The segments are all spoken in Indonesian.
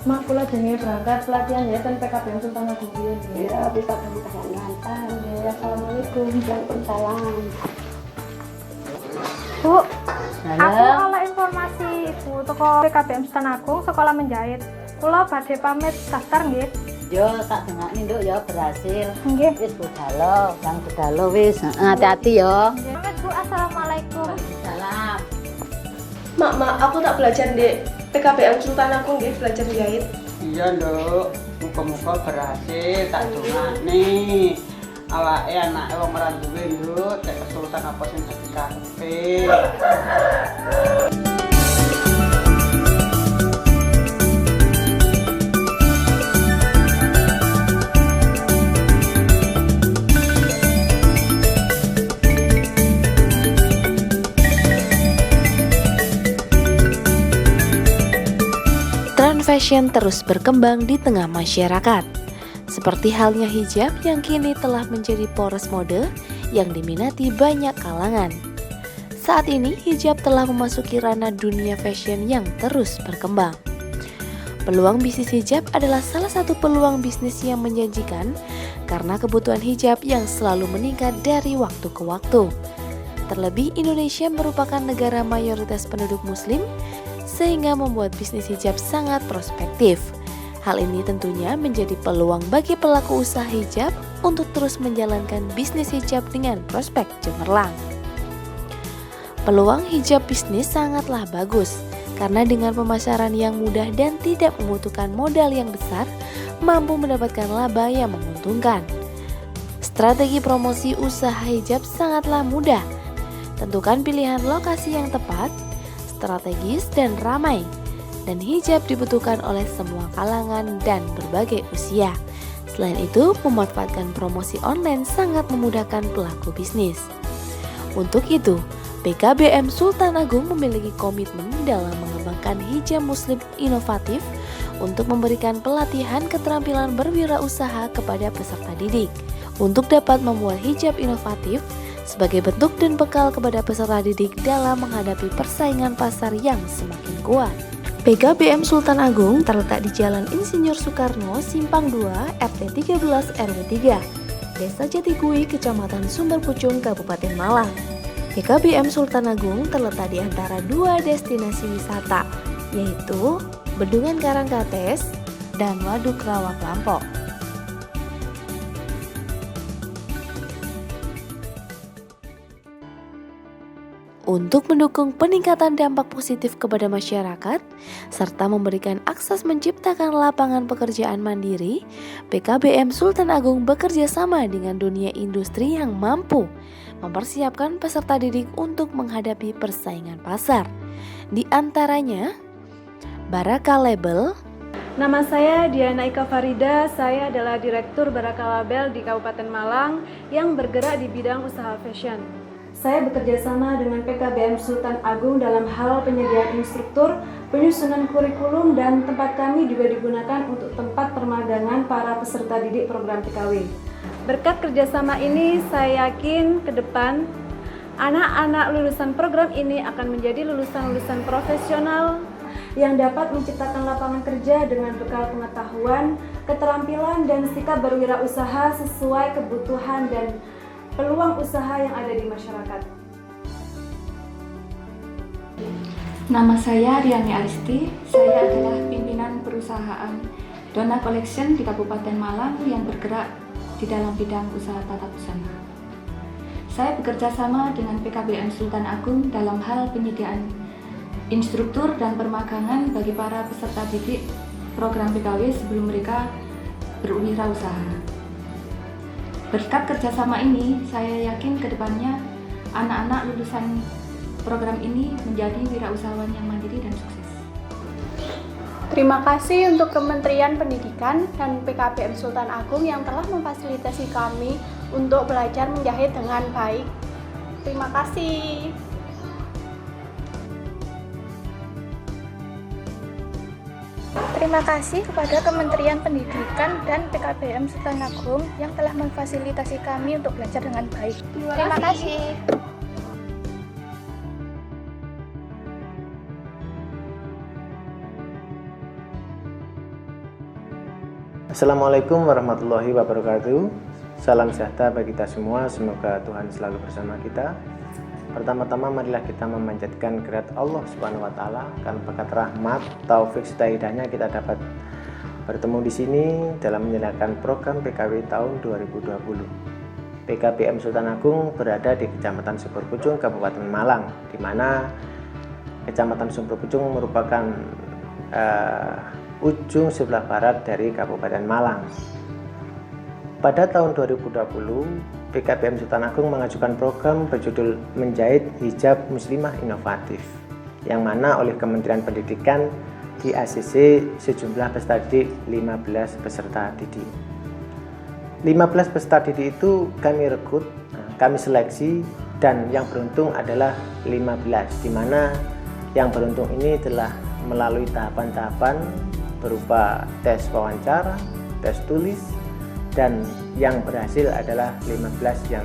Mak, kula jenenge berangkat pelatihan ya ten PKBM Sultan Agung biyen. Ya, bisa kamu ngantar. Ya, assalamualaikum. Waalaikumsalam. Bu, aku oleh informasi Ibu toko PKBM Sultan Agung Sekolah Menjahit. Kula badhe pamit daftar nggih. Yo, tak dengakne nduk yo berhasil. Nggih. Wis budalo, yang budalo wis. Hati-hati yo. Pamit Bu, assalamualaikum. Salam. Mak, aku tak belajar di PKBM Sultan Agung nggih, belajar jahit. Iya nduk, muga-muga berhasil tak dongakne. Awake anake wong ora duwe nduk, cek kesulitan apa sing dadi karepe. Tren fashion terus berkembang di tengah masyarakat. Seperti halnya hijab yang kini telah menjadi poros mode yang diminati banyak kalangan. Saat ini hijab telah memasuki ranah dunia fashion yang terus berkembang. Peluang bisnis hijab adalah salah satu peluang bisnis yang menjanjikan karena kebutuhan hijab yang selalu meningkat dari waktu ke waktu. Terlebih Indonesia merupakan negara mayoritas penduduk muslim sehingga membuat bisnis hijab sangat prospektif. Hal ini tentunya menjadi peluang bagi pelaku usaha hijab untuk terus menjalankan bisnis hijab dengan prospek cemerlang. Peluang hijab bisnis sangatlah bagus karena dengan pemasaran yang mudah dan tidak membutuhkan modal yang besar, mampu mendapatkan laba yang menguntungkan. Strategi promosi usaha hijab sangatlah mudah. Tentukan pilihan lokasi yang tepat, strategis dan ramai, dan hijab dibutuhkan oleh semua kalangan dan berbagai usia. Selain itu, memanfaatkan promosi online sangat memudahkan pelaku bisnis. Untuk itu, PKBM Sultan Agung memiliki komitmen dalam mengembangkan hijab muslim inovatif untuk memberikan pelatihan keterampilan berwirausaha kepada peserta didik untuk dapat membuat hijab inovatif sebagai bentuk dan bekal kepada peserta didik dalam menghadapi persaingan pasar yang semakin kuat. PKBM Sultan Agung terletak di Jalan Insinyur Soekarno, Simpang 2, RT 13 RW 3, Desa Jatikui, Kecamatan Sumber Pucung, Kabupaten Malang. PKBM Sultan Agung terletak di antara dua destinasi wisata, yaitu Bendungan Karangkates dan Waduk Rawa Lampok. Untuk mendukung peningkatan dampak positif kepada masyarakat, serta memberikan akses menciptakan lapangan pekerjaan mandiri, PKBM Sultan Agung bekerja sama dengan dunia industri yang mampu mempersiapkan peserta didik untuk menghadapi persaingan pasar. Di antaranya, Baraka Label. Nama saya Diana Ika Farida, saya adalah Direktur Baraka Label di Kabupaten Malang yang bergerak di bidang usaha fashion. Saya bekerja sama dengan PKBM Sultan Agung dalam hal penyediaan instruktur, penyusunan kurikulum, dan tempat kami juga digunakan untuk tempat permagangan para peserta didik program PKW. Berkat kerjasama ini, saya yakin ke depan anak-anak lulusan program ini akan menjadi lulusan-lulusan profesional yang dapat menciptakan lapangan kerja dengan bekal pengetahuan, keterampilan, dan sikap berwirausaha sesuai kebutuhan dan peluang usaha yang ada di masyarakat. Nama saya Riani Aristi, saya adalah pimpinan perusahaan Dona Collection di Kabupaten Malang yang bergerak di dalam bidang usaha tata busana. Saya bekerja sama dengan PKBM Sultan Agung dalam hal penyediaan instruktur dan permagangan bagi para peserta didik program PKW sebelum mereka berwirausaha. Berkat kerjasama ini, saya yakin ke depannya anak-anak lulusan program ini menjadi wirausahawan yang mandiri dan sukses. Terima kasih untuk Kementerian Pendidikan dan PKBM Sultan Agung yang telah memfasilitasi kami untuk belajar menjahit dengan baik. Terima kasih. Terima kasih kepada Kementerian Pendidikan dan PKBM Sultan Agung yang telah memfasilitasi kami untuk belajar dengan baik. Terima kasih. Assalamualaikum warahmatullahi wabarakatuh. Salam sejahtera bagi kita semua. Semoga Tuhan selalu bersama kita. Pertama-tama marilah kita memanjatkan kehadirat Allah Subhanahu wa taala, karena berkat rahmat, taufik serta hidayahnya kita dapat bertemu di sini dalam menjalankan program PKW tahun 2020. PKBM Sultan Agung berada di Kecamatan Sumber Pucung, Kabupaten Malang, di mana Kecamatan Sumber Pucung merupakan ujung sebelah barat dari Kabupaten Malang. Pada tahun 2020, PKBM Sultan Agung mengajukan program berjudul Menjahit Hijab Muslimah Inovatif, yang mana oleh Kementerian Pendidikan di ACC sejumlah peserta didik 15 peserta didik. 15 peserta didik itu kami rekrut, kami seleksi, dan yang beruntung adalah 15, di mana yang beruntung ini telah melalui tahapan-tahapan berupa tes wawancara, tes tulis, dan yang berhasil adalah 15 yang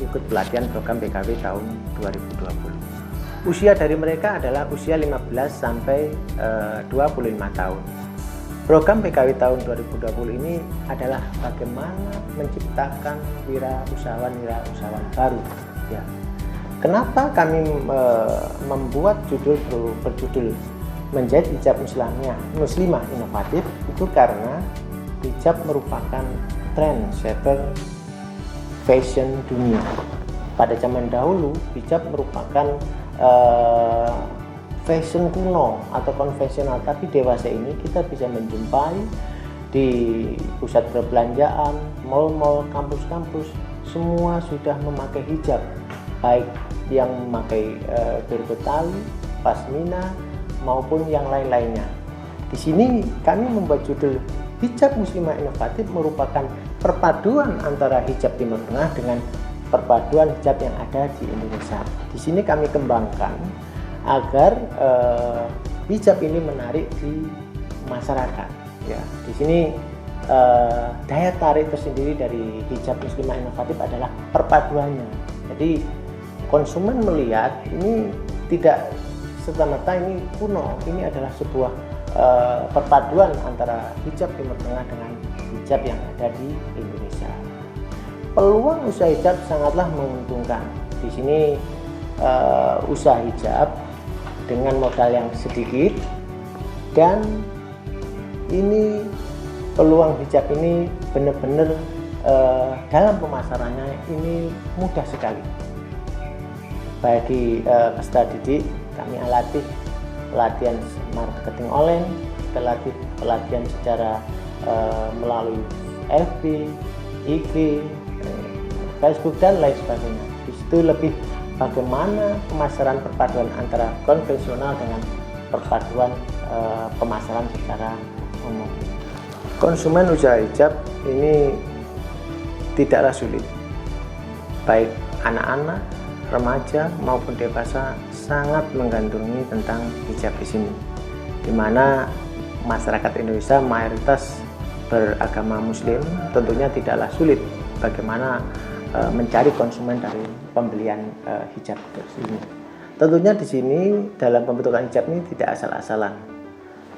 ikut pelatihan program PKW tahun 2020. Usia dari mereka adalah usia 15 sampai 25 tahun. Program PKW tahun 2020 ini adalah bagaimana menciptakan wirausahawan baru. Ya. Kenapa kami membuat judul berjudul Menjahit Hijab Muslimah Inovatif? Itu karena hijab merupakan trendsetter fashion dunia. Pada zaman dahulu, hijab merupakan fashion kuno atau konvensional, tapi dewasa ini kita bisa menjumpai di pusat perbelanjaan, mal-mal, kampus-kampus, semua sudah memakai hijab, baik yang memakai berbetali, pasmina, maupun yang lain-lainnya. Di sini kami membuat judul Hijab Muslimah Inovatif merupakan perpaduan antara hijab Timur Tengah dengan perpaduan hijab yang ada di Indonesia. Di sini kami kembangkan agar hijab ini menarik di masyarakat. Ya, di sini daya tarik tersendiri dari hijab Muslimah Inovatif adalah perpaduannya. Jadi konsumen melihat ini tidak serta-merta ini kuno, ini adalah sebuah perpaduan antara hijab Timur Tengah dengan hijab yang ada di Indonesia. Peluang usaha hijab sangatlah menguntungkan. Di sini usaha hijab dengan modal yang sedikit, dan ini peluang hijab ini benar-benar dalam pemasarannya ini mudah sekali. Bagi peserta didik, kami latih pelatihan marketing online, pelatihan secara melalui FB, IG, Facebook, dan lain sebagainya. Di situ lebih bagaimana pemasaran perpaduan antara konvensional dengan perpaduan pemasaran secara umum. Konsumen usaha hijab ini tidaklah sulit, baik anak-anak, remaja maupun dewasa sangat menggandrungi tentang hijab di sini, di mana masyarakat Indonesia mayoritas beragama Muslim. Tentunya tidaklah sulit bagaimana mencari konsumen dari pembelian hijab ini. Tentunya di sini dalam pembentukan hijab ini tidak asal-asalan.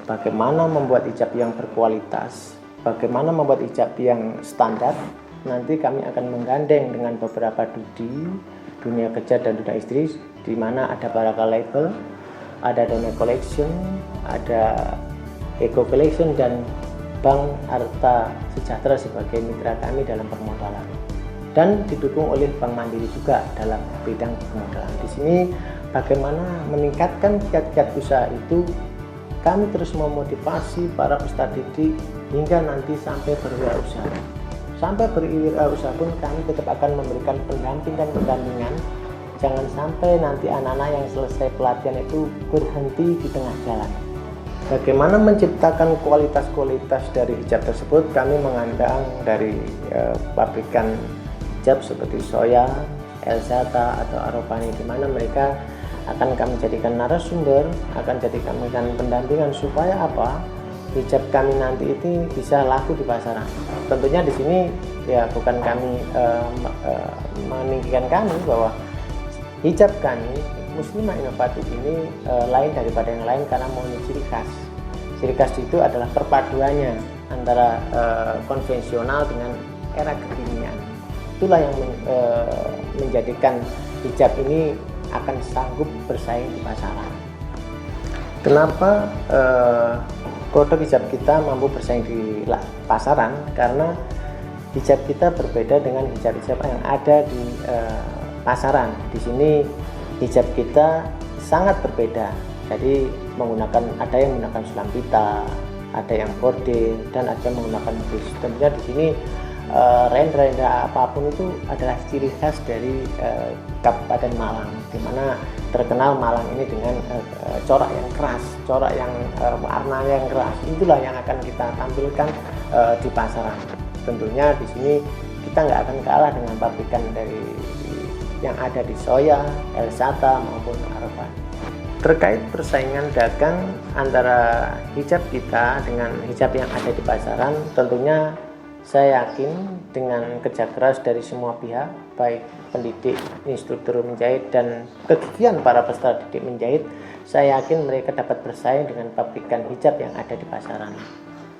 Bagaimana membuat hijab yang berkualitas, bagaimana membuat hijab yang standar. Nanti kami akan menggandeng dengan beberapa dunia kerja dan dunia istri, di mana ada Barakah Label, ada Dona Collection, ada Eco Collection, dan Bank Arta Sejahtera sebagai mitra kami dalam permodalan, dan didukung oleh Bank Mandiri juga dalam bidang permodalan. Di sini bagaimana meningkatkan kiat-kiat usaha itu, kami terus memotivasi para peserta didik hingga nanti sampai berwirausaha. Sampai berwirausaha pun kami tetap akan memberikan pendampingan. Jangan sampai nanti anak-anak yang selesai pelatihan itu berhenti di tengah jalan. Bagaimana menciptakan kualitas-kualitas dari hijab tersebut, kami mengandang dari pabrikan hijab seperti Soya, Elzata, atau Aropani, di mana mereka akan kami jadikan narasumber, akan jadikan pendampingan supaya apa? Hijab kami nanti itu bisa laku di pasaran. Tentunya di sini ya bukan kami meninggikan kami bahwa hijab kami Muslimah Inovatif ini lain daripada yang lain karena memiliki ciri khas. Ciri khas itu adalah perpaduannya antara konvensional dengan era kekinian. Itulah yang menjadikan hijab ini akan sanggup bersaing di pasaran. Kenapa produk hijab kita mampu bersaing di pasaran? Karena hijab kita berbeda dengan hijab-hijab yang ada di pasaran. Di sini hijab kita sangat berbeda. Jadi ada yang menggunakan sulam pita, ada yang bordil, dan ada yang menggunakan bus. Tentunya di sini renda apapun itu adalah ciri khas dari Kabupaten Malang, di mana terkenal Malang ini dengan corak yang keras, corak yang warna yang keras. Itulah yang akan kita tampilkan di pasaran. Tentunya di sini kita nggak akan kalah dengan pabrikan dari yang ada di Soya, Elsata maupun Arafat. Terkait persaingan dagang antara hijab kita dengan hijab yang ada di pasaran, tentunya saya yakin dengan kerja keras dari semua pihak, baik pendidik, instruktur menjahit, dan kegigihan para peserta didik menjahit, saya yakin mereka dapat bersaing dengan pabrikan hijab yang ada di pasaran.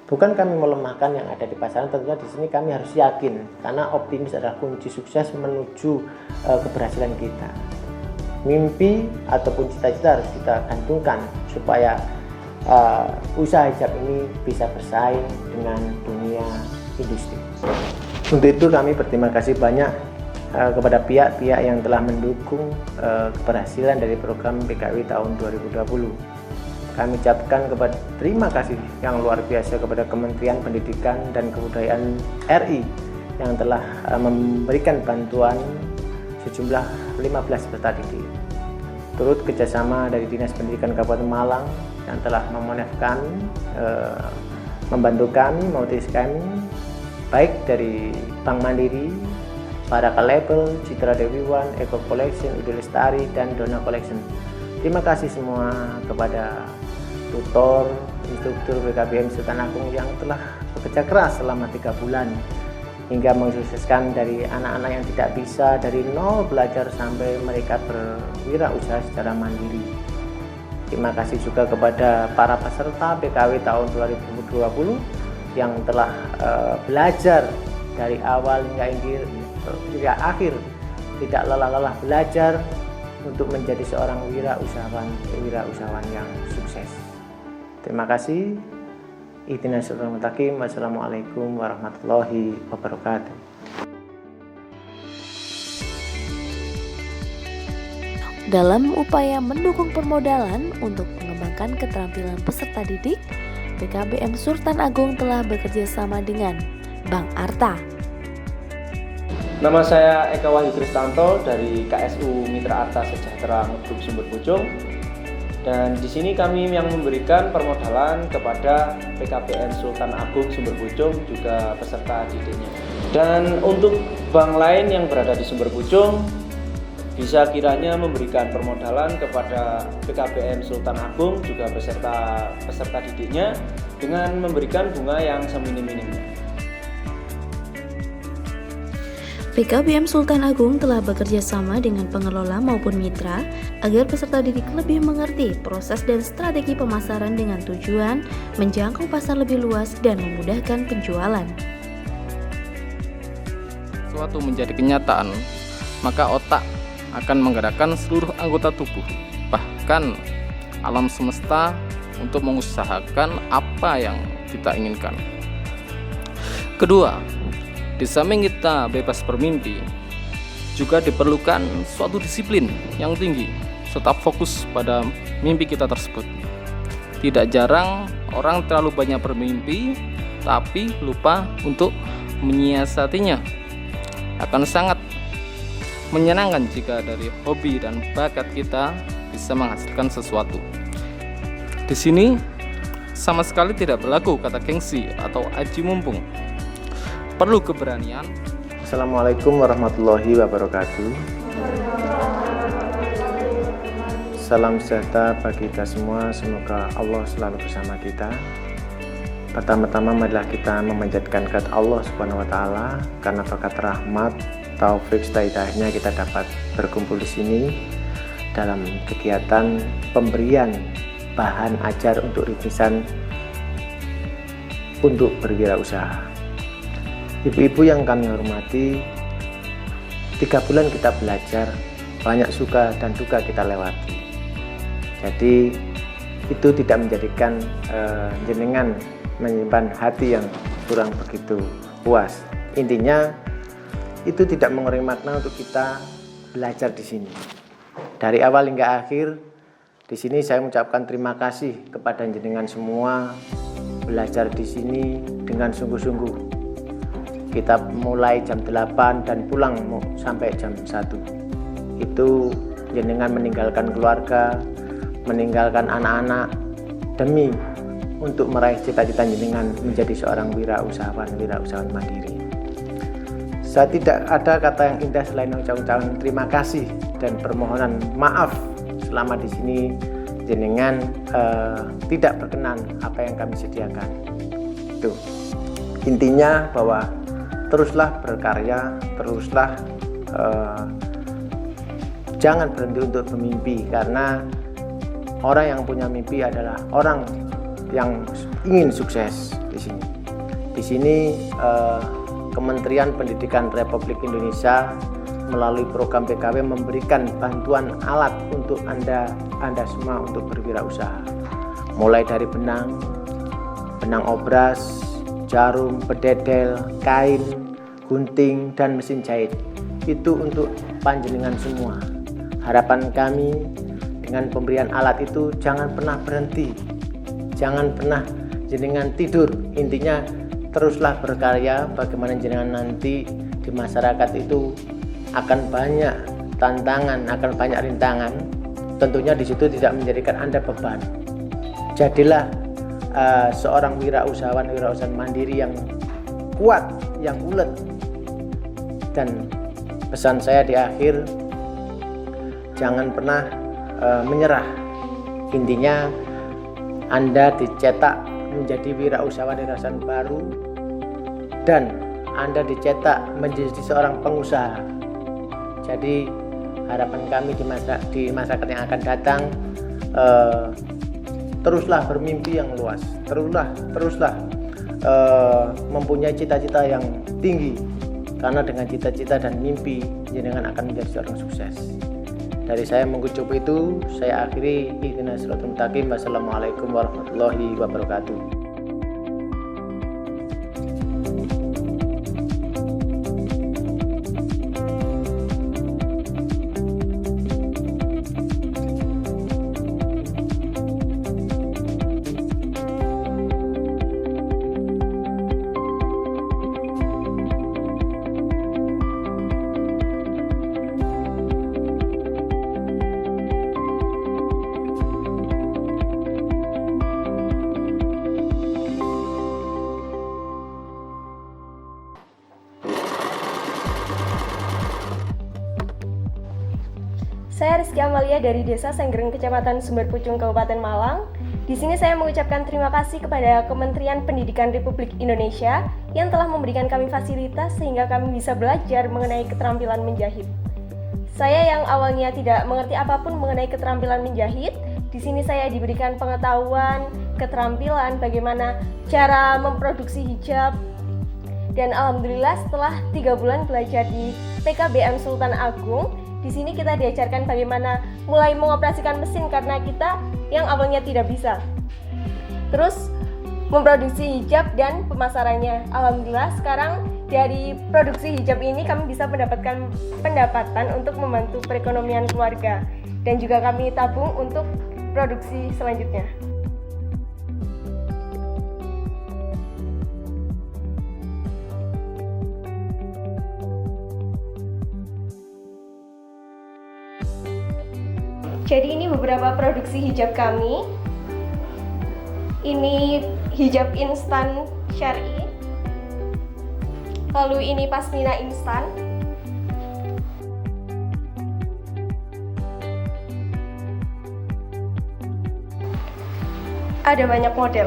Bukan kami melemahkan yang ada di pasaran, tentunya di sini kami harus yakin, karena optimis adalah kunci sukses menuju keberhasilan kita. Mimpi ataupun cita-cita harus kita gantungkan supaya usaha hijab ini bisa bersaing dengan dunia industri. Untuk itu kami berterima kasih banyak kepada pihak-pihak yang telah mendukung keberhasilan dari program PKW tahun 2020. Kami ucapkan terima kasih yang luar biasa kepada Kementerian Pendidikan dan Kebudayaan RI yang telah memberikan bantuan sejumlah 15 peserta didik. Turut kerjasama dari Dinas Pendidikan Kabupaten Malang yang telah memonefkan membantu kami, motivasi kami, baik dari Bank Mandiri, Paraka Label, Citra Dewi One, Eco Collection, Udo Lestari, dan Dona Collection. Terima kasih semua kepada tutor, instruktur PKBM Sultan Agung yang telah bekerja keras selama 3 bulan hingga mensukseskan dari anak-anak yang tidak bisa dari nol belajar sampai mereka berwirausaha secara mandiri. Terima kasih juga kepada para peserta PKW tahun 2020 yang telah belajar dari awal hingga akhir, tidak lelah-lelah belajar untuk menjadi seorang wirausahawan yang sukses. Terima kasih. Ihdinas siratal mustaqim. Wassalamualaikum warahmatullahi wabarakatuh. Dalam upaya mendukung permodalan untuk mengembangkan keterampilan peserta didik, PKBM Sultan Agung telah bekerja sama dengan Bank Arta. Nama saya Eka Wahyu Kristanto dari KSU Mitra Arta Sejahtera Ngeduk Sumber Pucung. Dan di sini kami yang memberikan permodalan kepada PKBM Sultan Agung Sumber Pucung juga peserta didiknya. Dan untuk bank lain yang berada di Sumber Pucung bisa kiranya memberikan permodalan kepada PKBM Sultan Agung juga peserta didiknya dengan memberikan bunga yang seminim-minimnya. PKBM Sultan Agung telah bekerja sama dengan pengelola maupun mitra agar peserta didik lebih mengerti proses dan strategi pemasaran dengan tujuan menjangkau pasar lebih luas dan memudahkan penjualan. Suatu menjadi kenyataan, maka otak akan menggerakkan seluruh anggota tubuh, bahkan alam semesta untuk mengusahakan apa yang kita inginkan. Kedua, di samping kita bebas bermimpi, juga diperlukan suatu disiplin yang tinggi serta fokus pada mimpi kita tersebut. Tidak jarang orang terlalu banyak bermimpi tapi lupa untuk menyiasatinya. Akan sangat menyenangkan jika dari hobi dan bakat kita bisa menghasilkan sesuatu. Di sini sama sekali tidak berlaku kata gengsi atau aji mumpung. Perlu keberanian. Assalamualaikum warahmatullahi wabarakatuh. Salam sejahtera bagi kita semua. Semoga Allah selalu bersama kita. Pertama-tama marilah kita memanjatkan kehadirat Allah Subhanahu wa taala karena berkat rahmat, taufik serta hidayahnya kita dapat berkumpul di sini dalam kegiatan pemberian bahan ajar untuk rintisan untuk berwirausaha. Ibu-ibu yang kami hormati, 3 bulan kita belajar, banyak suka dan duka kita lewati. Jadi itu tidak menjadikan jenengan menyimpan hati yang kurang begitu puas. Intinya itu tidak mengurangi makna untuk kita belajar di sini. Dari awal hingga akhir, di sini saya mengucapkan terima kasih kepada jenengan semua. Belajar di sini dengan sungguh-sungguh. Kita mulai jam 8 dan pulang sampai jam 1. Itu jenengan meninggalkan keluarga, meninggalkan anak-anak demi untuk meraih cita-cita jenengan menjadi seorang wirausahawan mandiri. Saya tidak ada kata yang indah selain ucapan terima kasih dan permohonan maaf selama di sini jenengan tidak berkenan apa yang kami sediakan. Itu intinya, bahwa teruslah berkarya, teruslah jangan berhenti untuk bermimpi, karena orang yang punya mimpi adalah orang yang ingin sukses di sini. Di sini Kementerian Pendidikan Republik Indonesia melalui program PKW memberikan bantuan alat untuk Anda semua untuk berwirausaha. Mulai dari benang obras, jarum, bededel, kain, gunting, dan mesin jahit. Itu untuk panjenengan semua. Harapan kami dengan pemberian alat itu jangan pernah berhenti, jangan pernah jenengan tidur. Intinya teruslah berkarya. Bagaimana jenengan nanti di masyarakat itu akan banyak tantangan, akan banyak rintangan. Tentunya di situ tidak menjadikan Anda beban. Jadilah seorang wirausahawan mandiri yang kuat, yang ulet. Dan pesan saya di akhir, jangan pernah menyerah. Intinya Anda dicetak menjadi wirausahawan baru, dan Anda dicetak menjadi seorang pengusaha. Jadi harapan kami di masyarakat yang akan datang, teruslah bermimpi yang luas, teruslah mempunyai cita-cita yang tinggi, karena dengan cita-cita dan mimpi jenengan akan menjadi seorang sukses. Dari saya mengucap itu, saya akhiri. Ihdinas siratal mustaqim. Wassalamualaikum warahmatullahi wabarakatuh. Saya Rizky Amalia dari Desa Senggereng, Kecamatan Sumber Pucung, Kabupaten Malang. Di sini saya mengucapkan terima kasih kepada Kementerian Pendidikan Republik Indonesia yang telah memberikan kami fasilitas sehingga kami bisa belajar mengenai keterampilan menjahit. Saya yang awalnya tidak mengerti apapun mengenai keterampilan menjahit, di sini saya diberikan pengetahuan, keterampilan bagaimana cara memproduksi hijab. Dan alhamdulillah setelah 3 bulan belajar di PKBM Sultan Agung, di sini kita diajarkan bagaimana mulai mengoperasikan mesin karena kita yang awalnya tidak bisa. Terus memproduksi hijab dan pemasarannya. Alhamdulillah sekarang dari produksi hijab ini kami bisa mendapatkan pendapatan untuk membantu perekonomian keluarga. Dan juga kami tabung untuk produksi selanjutnya. Jadi ini beberapa produksi hijab kami. Ini hijab instan syar'i. Lalu ini pasmina instan. Ada banyak model.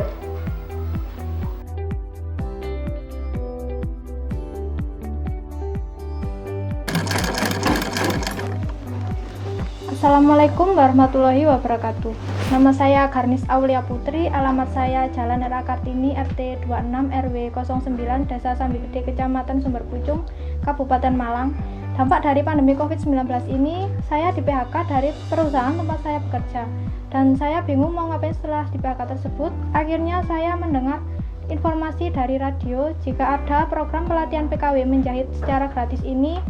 Assalamualaikum warahmatullahi wabarakatuh. Nama saya Garnis Aulia Putri, alamat saya Jalan R.A. Kartini, RT 26 RW 09, Desa Sambi Gede, Kecamatan Sumber Pucung, Kabupaten Malang. Dampak dari pandemi COVID-19 ini, saya di PHK dari perusahaan tempat saya bekerja. Dan saya bingung mau ngapain setelah di PHK tersebut. Akhirnya saya mendengar informasi dari radio jika ada program pelatihan PKW menjahit secara gratis ini.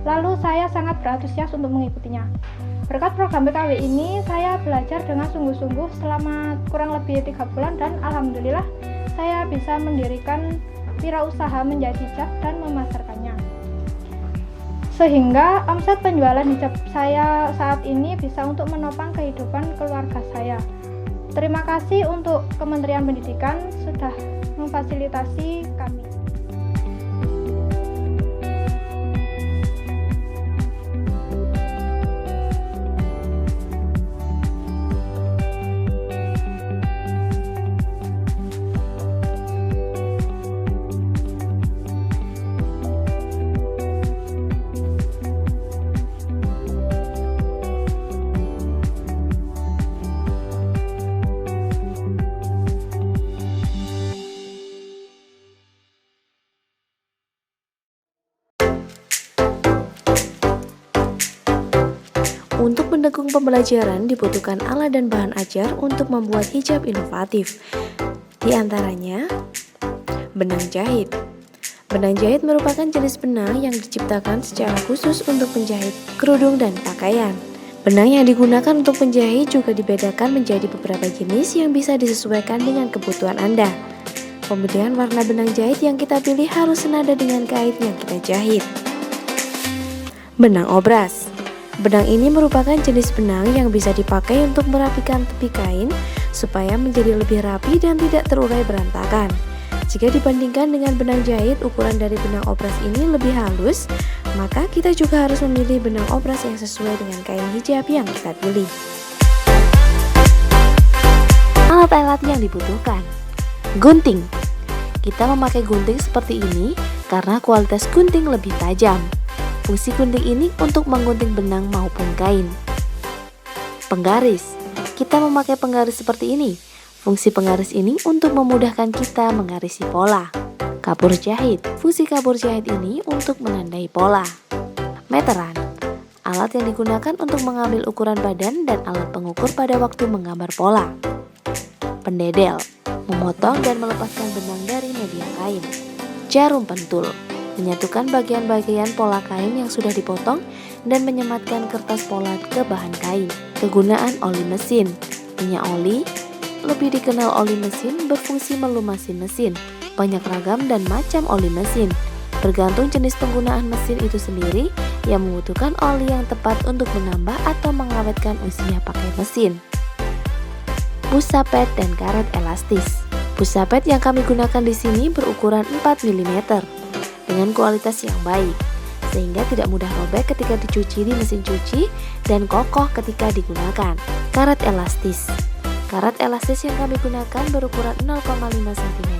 Lalu saya sangat berantusias untuk mengikutinya. Berkat program PKW ini, saya belajar dengan sungguh-sungguh selama kurang lebih 3 bulan dan alhamdulillah saya bisa mendirikan wirausaha menjadi hijab dan memasarkannya. Sehingga omset penjualan hijab saya saat ini bisa untuk menopang kehidupan keluarga saya. Terima kasih untuk Kementerian Pendidikan sudah memfasilitasi kami. Untuk mendukung pembelajaran dibutuhkan alat dan bahan ajar untuk membuat hijab inovatif. Di antaranya, benang jahit. Benang jahit merupakan jenis benang yang diciptakan secara khusus untuk menjahit kerudung dan pakaian. Benang yang digunakan untuk menjahit juga dibedakan menjadi beberapa jenis yang bisa disesuaikan dengan kebutuhan Anda. Pemilihan warna benang jahit yang kita pilih harus senada dengan kain yang kita jahit. Benang obras. Benang ini merupakan jenis benang yang bisa dipakai untuk merapikan tepi kain supaya menjadi lebih rapi dan tidak terurai berantakan. Jika dibandingkan dengan benang jahit, ukuran dari benang obras ini lebih halus, maka kita juga harus memilih benang obras yang sesuai dengan kain hijab yang kita pilih. Alat-alat yang dibutuhkan. Gunting. Kita memakai gunting seperti ini karena kualitas gunting lebih tajam. Fungsi gunting ini untuk menggunting benang maupun kain. Penggaris. Kita memakai penggaris seperti ini. Fungsi penggaris ini untuk memudahkan kita menggarisi pola. Kapur jahit. Fungsi kapur jahit ini untuk menandai pola. Meteran. Alat yang digunakan untuk mengambil ukuran badan dan alat pengukur pada waktu menggambar pola. Pendedel. Memotong dan melepaskan benang dari media kain. Jarum pentul. Menyatukan bagian-bagian pola kain yang sudah dipotong dan menyematkan kertas pola ke bahan kain. Kegunaan oli mesin. Minyak oli, lebih dikenal oli mesin, berfungsi melumasi mesin. Banyak ragam dan macam oli mesin. Bergantung jenis penggunaan mesin itu sendiri yang membutuhkan oli yang tepat untuk menambah atau mengawetkan usia pakai mesin. Busa pet dan karet elastis. Busa pet yang kami gunakan di sini berukuran 4 mm. dengan kualitas yang baik, sehingga tidak mudah robek ketika dicuci di mesin cuci dan kokoh ketika digunakan. Karet elastis. Karet elastis yang kami gunakan berukuran 0,5 cm.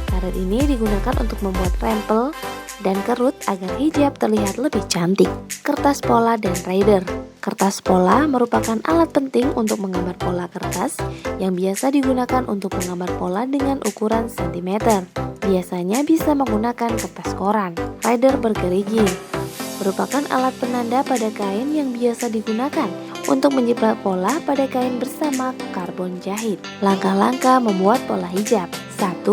Karet ini digunakan untuk membuat rempel dan kerut agar hijab terlihat lebih cantik. Kertas pola dan rider. Kertas pola merupakan alat penting untuk menggambar pola kertas yang biasa digunakan untuk menggambar pola dengan ukuran cm. Biasanya bisa menggunakan kertas koran. Rider bergerigi merupakan alat penanda pada kain yang biasa digunakan untuk menjiplak pola pada kain bersama karbon jahit. Langkah-langkah membuat pola hijab. 1.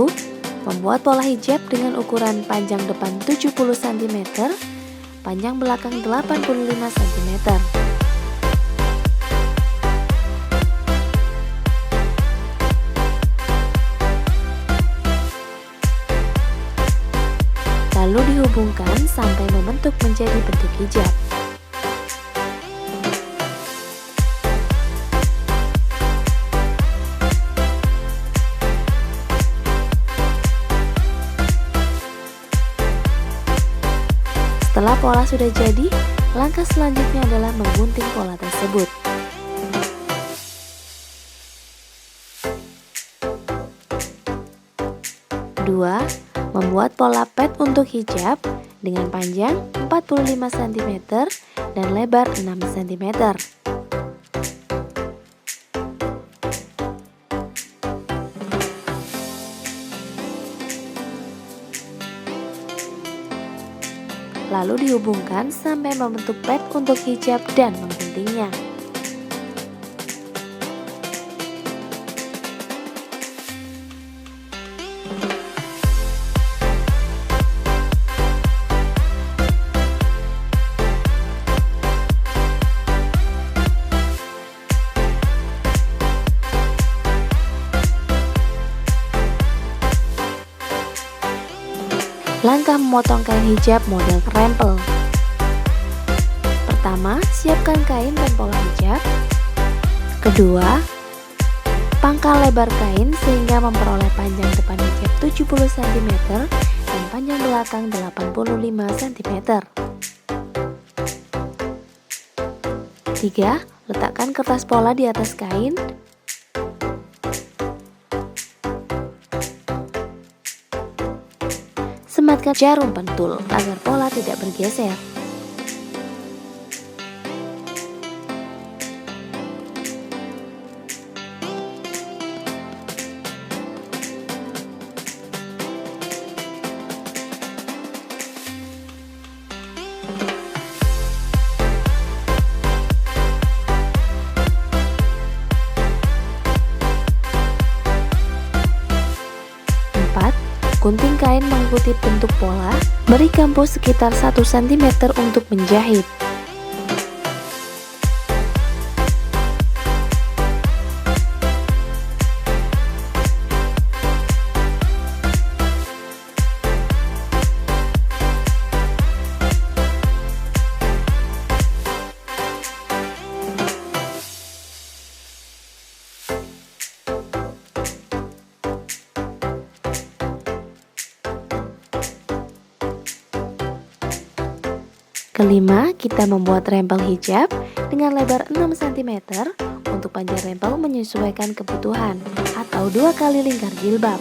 Membuat pola hijab dengan ukuran panjang depan 70 cm, panjang belakang 85 cm. Lalu dihubungkan sampai membentuk menjadi bentuk hijab. Setelah pola sudah jadi, langkah selanjutnya adalah menggunting pola tersebut. Kedua, membuat pola pet untuk hijab dengan panjang 45 cm dan lebar 6 cm. lalu dihubungkan sampai membentuk pad untuk hijab dan mengguntingnya. Langkah memotong kain hijab model rempel. Pertama, siapkan kain dan pola hijab. Kedua, pangkal lebar kain sehingga memperoleh panjang depan hijab 70 cm dan panjang belakang 85 cm. 3. Letakkan kertas pola di atas kain. Sematkan jarum pentul agar pola tidak bergeser. Gunting kain mengikuti bentuk pola, beri kampo sekitar 1 cm untuk menjahit. Kelima, kita membuat rempel hijab dengan lebar 6 cm untuk panjang rempel menyesuaikan kebutuhan atau 2 kali lingkar jilbab.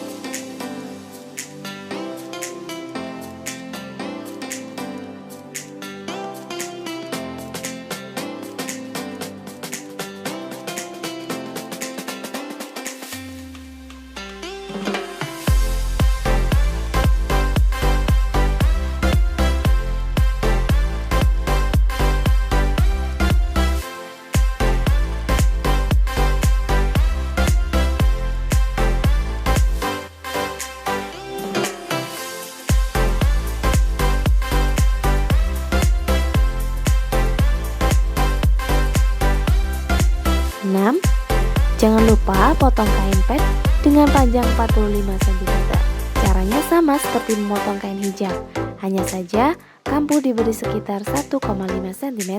Jangan lupa potong kain pad dengan panjang 45 cm. Caranya sama seperti memotong kain hijab, hanya saja kampo diberi sekitar 1,5 cm.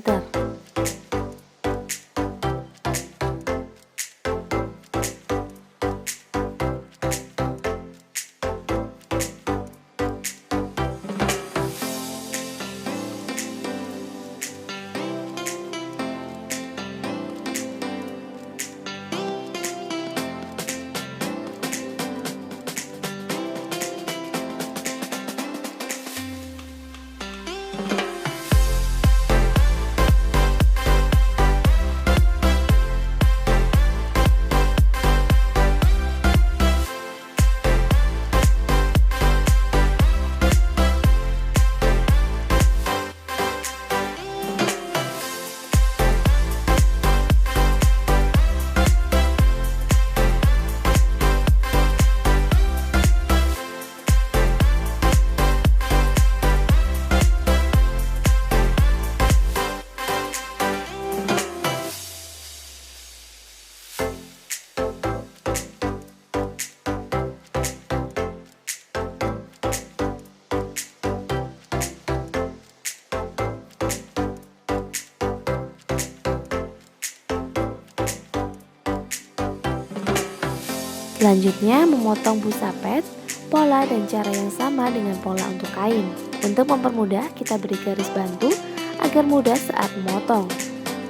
Selanjutnya, memotong busa pad, pola dan cara yang sama dengan pola untuk kain. Untuk mempermudah, kita beri garis bantu agar mudah saat memotong.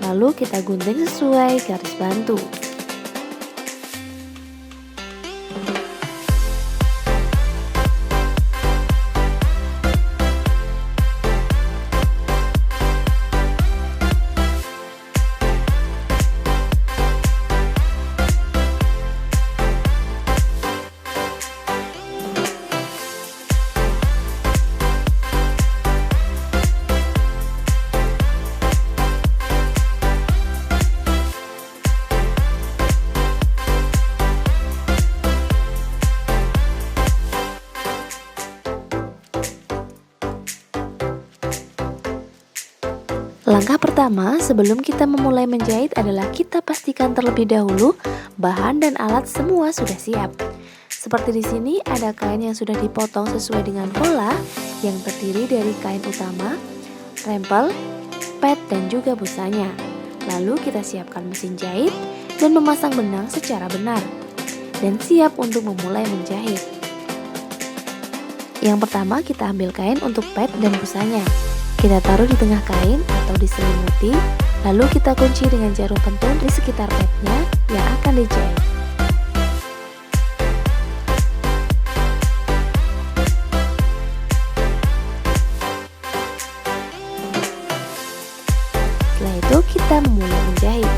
Lalu kita gunting sesuai garis bantu. Langkah pertama sebelum kita memulai menjahit adalah kita pastikan terlebih dahulu bahan dan alat semua sudah siap. Seperti di sini ada kain yang sudah dipotong sesuai dengan pola yang terdiri dari kain utama, rempel, pad dan juga busanya. Lalu kita siapkan mesin jahit dan memasang benang secara benar dan siap untuk memulai menjahit. Yang pertama kita ambil kain untuk pad dan busanya. Kita taruh di tengah kain atau diselimuti, lalu kita kunci dengan jarum pentul di sekitar padnya yang akan dijahit. Setelah itu kita memulai menjahit.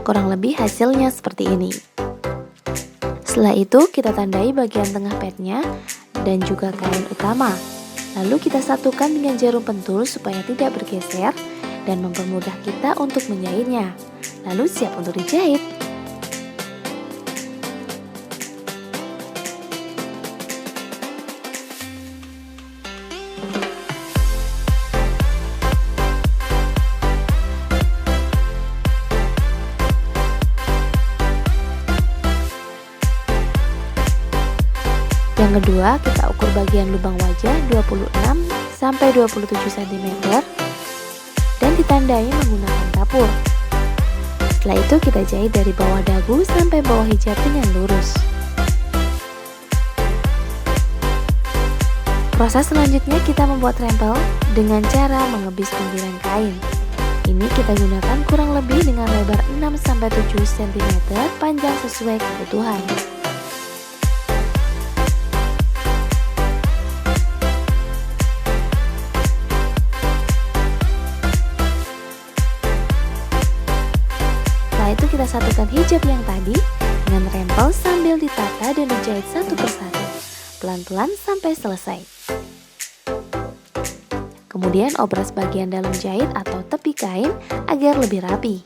Kurang lebih hasilnya seperti ini. Setelah itu kita tandai bagian tengah padnya dan juga kain utama. Lalu kita satukan dengan jarum pentul supaya tidak bergeser dan mempermudah kita untuk menjahitnya. Lalu siap untuk dijahit. Yang kedua, kita ukur bagian lubang wajah 26 sampai 27 cm dan ditandai menggunakan kapur. Setelah itu kita jahit dari bawah dagu sampai bawah hijab dengan lurus. Proses selanjutnya kita membuat rempel dengan cara mengebis pinggiran kain. Ini kita gunakan kurang lebih dengan lebar 6 sampai 7 cm, panjang sesuai kebutuhan. Setelah itu kita satukan hijab yang tadi dengan rempel sambil ditata dan dijahit satu persatu, pelan-pelan sampai selesai. Kemudian obras bagian dalam jahit atau tepi kain agar lebih rapi.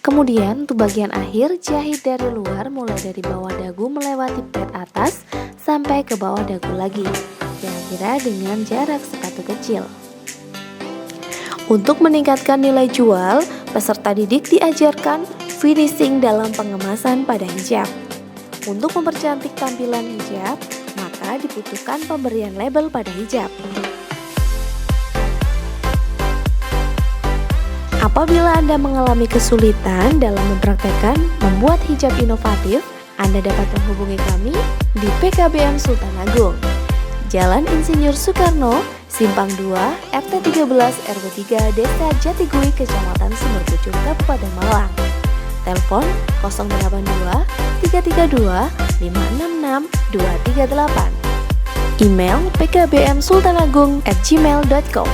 Kemudian untuk bagian akhir jahit dari luar mulai dari bawah dagu melewati pad atas sampai ke bawah dagu lagi, kira-kira dengan jarak sepatu kecil. Untuk meningkatkan nilai jual, peserta didik diajarkan finishing dalam pengemasan pada hijab. Untuk mempercantik tampilan hijab, maka dibutuhkan pemberian label pada hijab. Apabila Anda mengalami kesulitan dalam mempraktekkan membuat hijab inovatif, Anda dapat menghubungi kami di PKBM Sultan Agung, Jalan Insinyur Soekarno, Simpang 2, RT 13 RW 3, Desa Jatigui, Kecamatan Sumberpucung, Kabupaten Malang. Telepon 082 332 566 238. Email pkbmsultanagung@gmail.com.